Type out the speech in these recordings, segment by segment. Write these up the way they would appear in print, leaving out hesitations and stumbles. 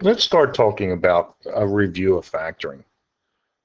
Let's start talking about a review of factoring.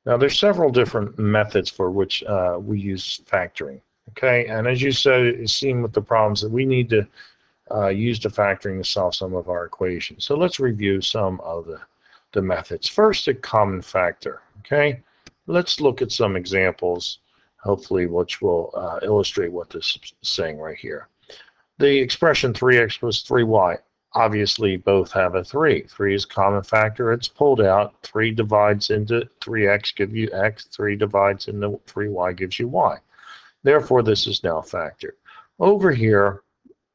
Now, there's several different methods for which we use factoring. Okay, and as you said, it's seen with the problems that we need to use the factoring to solve some of our equations. So let's review some of the methods. First, a common factor. Okay, let's look at some examples, hopefully, which will illustrate what this is saying right here. The expression 3x plus 3y, obviously both have a 3. 3 is common factor. It's pulled out. 3 divides into 3x gives you x. 3 divides into 3y gives you y. Therefore, this is now a factor. Over here,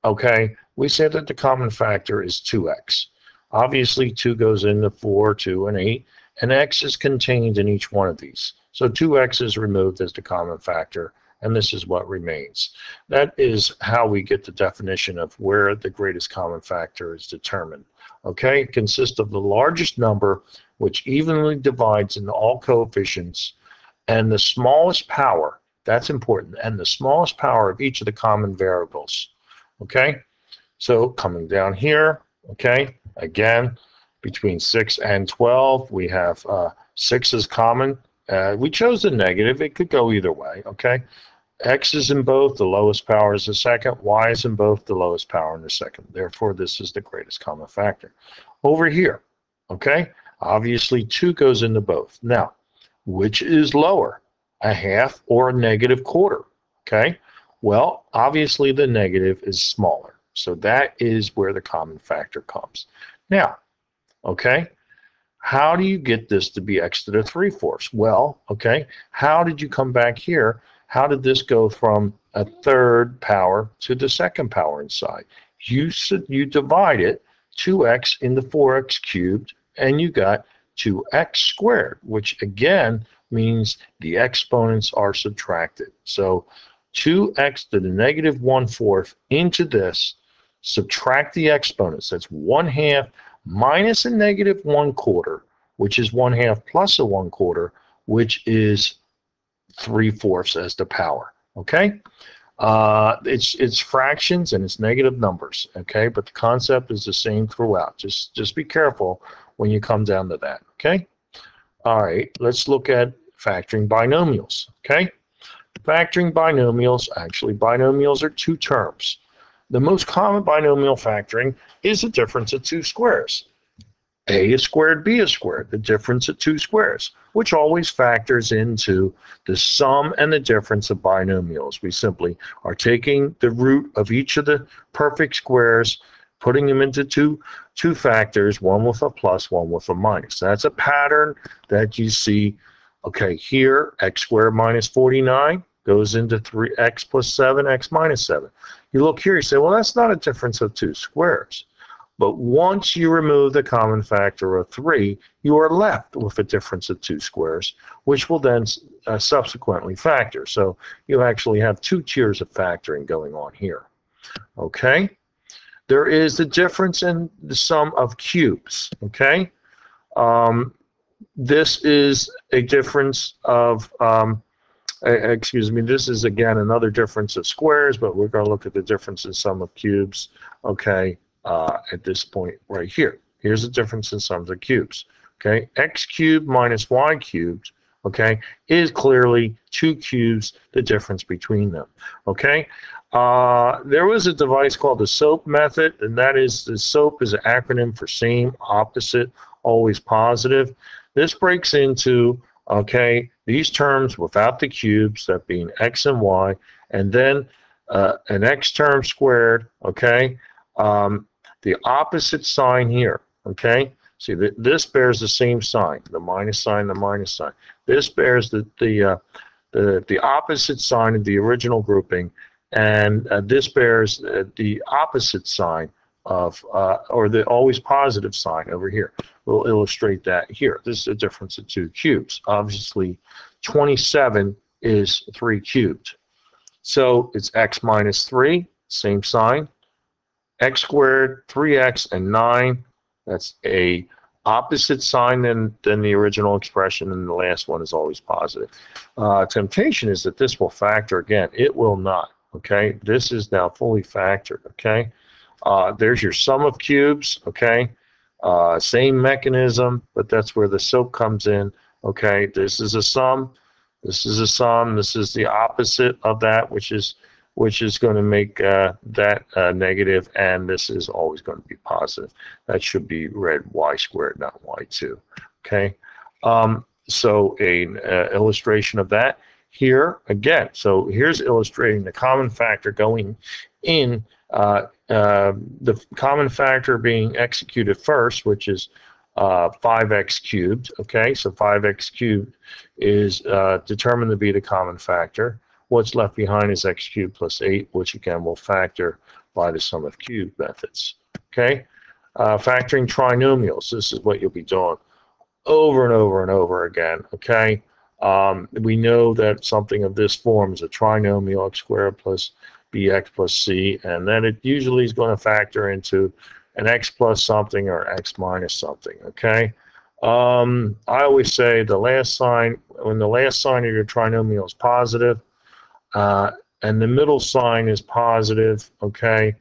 okay, we said that the common factor is 2x. Obviously, 2 goes into 4, 2, and 8, and x is contained in each one of these. So 2x is removed as the common factor, and this is what remains. That is how we get the definition of where the greatest common factor is determined. Okay, it consists of the largest number, which evenly divides into all coefficients, and the smallest power, that's important, and the smallest power of each of the common variables. Okay, so coming down here, okay, again, between 6 and 12, we have 6 is common. We chose the negative. It could go either way, okay? X is in both, the lowest power is the second. Y is in both, the lowest power in the second. Therefore, this is the greatest common factor. Over here, okay, obviously 2 goes into both. Now, which is lower, a half or a negative quarter, okay? Well, obviously the negative is smaller. So that is where the common factor comes. Now, okay, how do you get this to be x to the 3/4? Well, okay, how did you come back here? How did this go from a third power to the second power inside? You divide it, 2x into 4x cubed, and you got 2x squared, which again means the exponents are subtracted. So 2x to the negative 1/4 into this, subtract the exponents. That's 1/2 minus a negative 1/4, which is 1/2 plus a 1/4, which is 3/4 as the power. Okay, it's fractions and it's negative numbers. Okay, but the concept is the same throughout. Just be careful when you come down to that. Okay. All right. Let's look at factoring binomials. Okay. Factoring binomials. Actually, binomials are two terms. The most common binomial factoring is the difference of two squares. A is squared, B is squared, the difference of two squares, which always factors into the sum and the difference of binomials. We simply are taking the root of each of the perfect squares, putting them into two factors, one with a plus, one with a minus. That's a pattern that you see. Okay, here, x squared minus 49 goes into 3x plus 7, x minus 7. You look here, you say, well, that's not a difference of two squares. But once you remove the common factor of 3, you are left with a difference of two squares, which will then subsequently factor. So you actually have two tiers of factoring going on here. Okay? There is the difference in the sum of cubes. Okay? This is a difference of, excuse me, this is again another difference of squares, but we're going to look at the difference in sum of cubes. Okay? At this point right here. Here's the difference in sums of cubes. Okay, x cubed minus y cubed, okay, is clearly 2 cubes, the difference between them. Okay, there was a device called the SOAP method, and that is, the SOAP is an acronym for same, opposite, always positive. This breaks into, okay, these terms without the cubes, that being x and y, and then an x term squared, okay, the opposite sign here, okay? See, this bears the same sign, the minus sign, the minus sign. This bears the opposite sign of the original grouping, and this bears the opposite sign of, or the always positive sign over here. We'll illustrate that here. This is the difference of two cubes. Obviously, 27 is 3 cubed. So it's x minus 3, same sign. X squared, 3x, and 9. That's a opposite sign than the original expression, and the last one is always positive. Temptation is that this will factor again. It will not. Okay, this is now fully factored. Okay, there's your sum of cubes. Okay, Same mechanism, but that's where the SOAP comes in. Okay, this is a sum. This is a sum. This is the opposite of that, which is going to make that negative, and this is always going to be positive. That should be read y squared, not y2. Okay, so an illustration of that here again. So here's illustrating the common factor going in. The common factor being executed first, which is 5x cubed. Okay, so 5x cubed is determined to be the common factor. What's left behind is x cubed plus 8, which again will factor by the sum of cube methods. Okay, factoring trinomials. This is what you'll be doing over and over and over again. Okay, we know that something of this form is a trinomial, x squared plus bx plus c, and then it usually is going to factor into an x plus something or x minus something. Okay, I always say the last sign, when the last sign of your trinomial is positive, and the middle sign is positive, okay,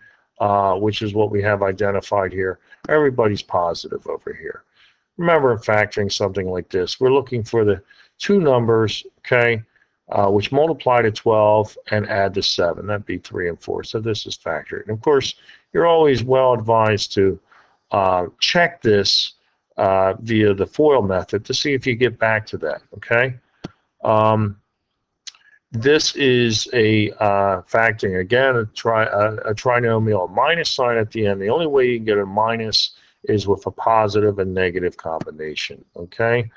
which is what we have identified here. Everybody's positive over here. Remember, factoring something like this, we're looking for the two numbers, okay, which multiply to 12 and add to 7. That'd be 3 and 4. So this is factored. And of course, you're always well advised to check this via the FOIL method to see if you get back to that, okay? This is a factoring, again, a trinomial, a minus sign at the end. The only way you can get a minus is with a positive and negative combination, okay?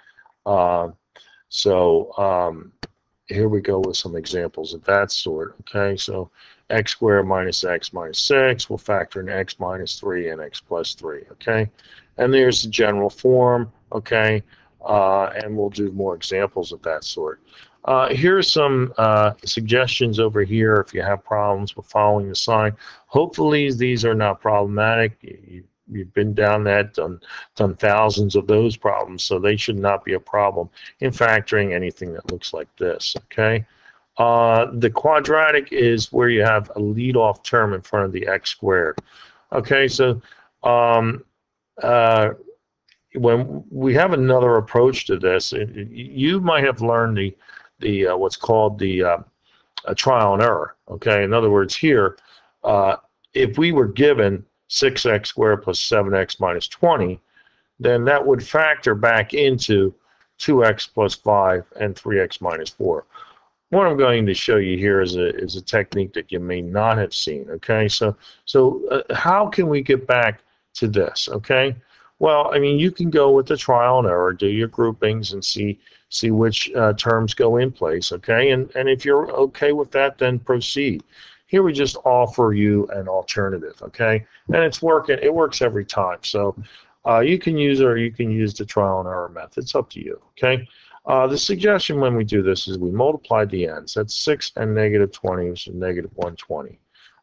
Here we go with some examples of that sort, okay? So x squared minus x minus 6, we'll factor in x minus 3 and x plus 3, okay? And there's the general form, okay? And we'll do more examples of that sort. Here's some suggestions over here if you have problems with following the sign. Hopefully these are not problematic. You've been down that, done thousands of those problems, so they should not be a problem in factoring anything that looks like this, okay? The quadratic is where you have a lead-off term in front of the x squared. Okay, so when we have another approach to this, you might have learned the what's called the a trial and error. Okay, in other words, here, if we were given 6x squared plus 7x minus 20, then that would factor back into 2x plus 5 and 3x minus 4. What I'm going to show you here is a technique that you may not have seen. Okay, so how can we get back to this? Okay, well, I mean, you can go with the trial and error, do your groupings, and see which terms go in place. Okay, and if you're okay with that, then proceed. Here we just offer you an alternative. Okay, and it's working. It works every time. So you can use it, or you can use the trial and error method. It's up to you. Okay. The suggestion when we do this is we multiply the ends. That's 6 and negative 20, which is negative 120.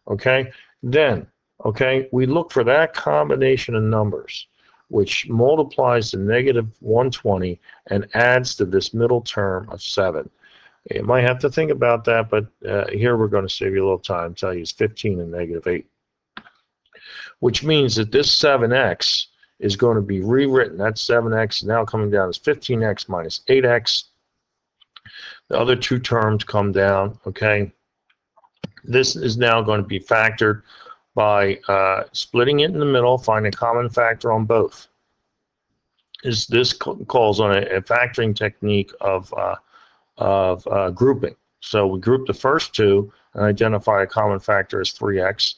Okay? Then, okay, we look for that combination of numbers, which multiplies the negative 120 and adds to this middle term of 7. You might have to think about that, but here we're going to save you a little time, tell you it's 15 and negative 8. Which means that this 7x is going to be rewritten. That 7x is now coming down as 15x minus 8x. The other two terms come down, okay? This is now going to be factored by splitting it in the middle, find a common factor on both. This calls on a factoring technique of grouping. So we group the first two and identify a common factor as 3x.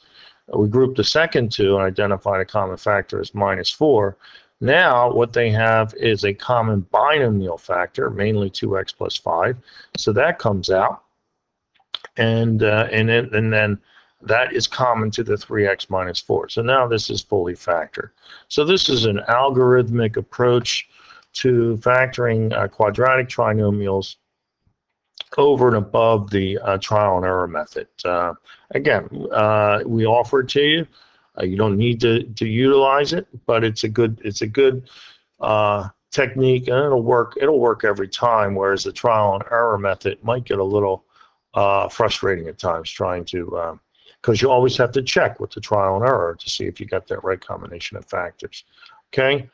We group the second two and identify a common factor as minus 4. Now what they have is a common binomial factor, mainly 2x plus 5. So that comes out, and then that is common to the 3x minus 4. So now this is fully factored. So this is an algorithmic approach to factoring quadratic trinomials over and above the trial and error method. Again, we offer it to you. You don't need to utilize it, but it's a good technique, and it'll work every time. Whereas the trial and error method might get a little frustrating at times, trying to because you always have to check with the trial and error to see if you got that right combination of factors. Okay.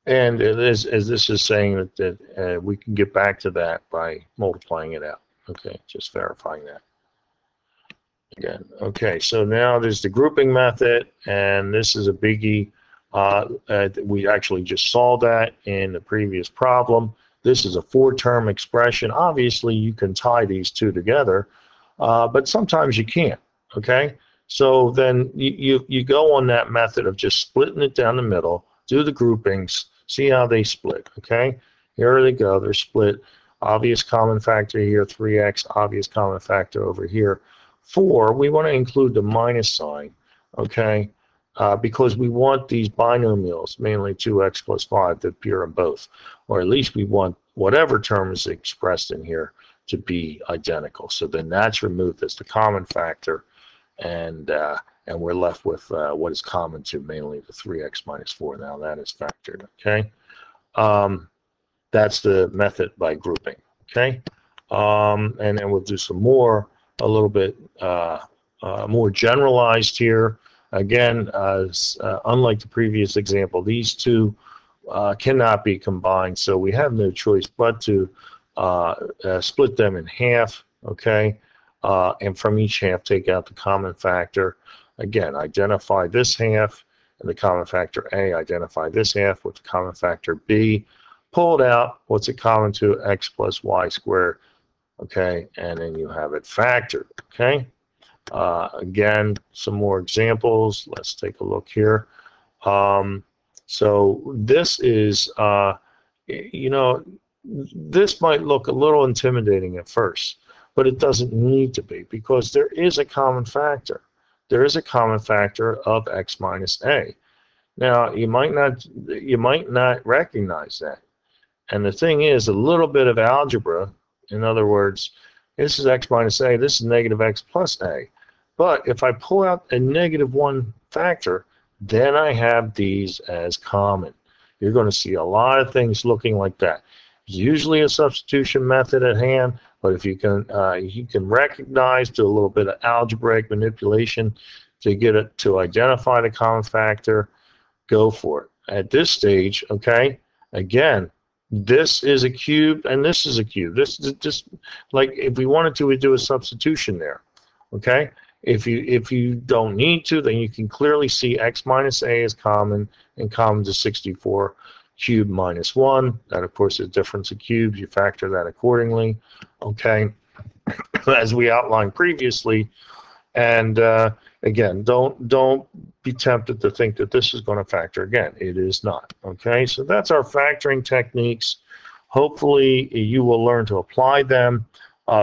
And as this is saying that we can get back to that by multiplying it out. Okay, just verifying that. Again, okay, so now there's the grouping method, and this is a biggie. We actually just saw that in the previous problem. This is a 4-term expression. Obviously, you can tie these two together, but sometimes you can't, okay? So then you go on that method of just splitting it down the middle, do the groupings, see how they split, okay? Here they go, they're split. Obvious common factor here, 3x, obvious common factor over here. 4, we want to include the minus sign, okay? Because we want these binomials, mainly 2x plus 5, to appear in both. Or at least we want whatever term is expressed in here to be identical. So then that's removed as the common factor, and we're left with what is common to mainly the 3x minus 4. Now that is factored, okay? That's the method by grouping, okay? And then we'll do some more, a little bit more generalized here. Again, unlike the previous example, these two cannot be combined, so we have no choice but to split them in half, okay? And from each half, take out the common factor. Again, identify this half and the common factor A, identify this half with the common factor B, pull it out, what's it common to? X plus y squared, okay? And then you have it factored, okay? Again, some more examples. Let's take a look here. So this is, you know, this might look a little intimidating at first, but it doesn't need to be, because there is a common factor. There is a common factor of x minus a. Now, you might not recognize that. And the thing is, a little bit of algebra, in other words, this is x minus a, this is negative x plus a. But if I pull out a -1 factor, then I have these as common. You're going to see a lot of things looking like that. Usually a substitution method at hand, but if you can recognize, do a little bit of algebraic manipulation to get it to identify the common factor, go for it. At this stage, okay, again, this is a cube and this is a cube. This is just like if we wanted to, we'd do a substitution there, okay? If you don't need to, then you can clearly see x minus a is common and common to 64 cubed minus 1. That, of course, is difference of cubes. You factor that accordingly, okay, as we outlined previously. And again, don't be tempted to think that this is going to factor again. It is not, okay? So that's our factoring techniques. Hopefully, you will learn to apply them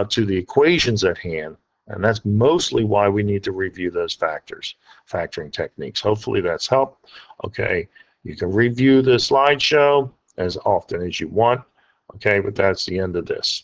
to the equations at hand. And that's mostly why we need to review those factoring techniques. Hopefully that's helped. Okay, you can review the slideshow as often as you want. Okay, but that's the end of this.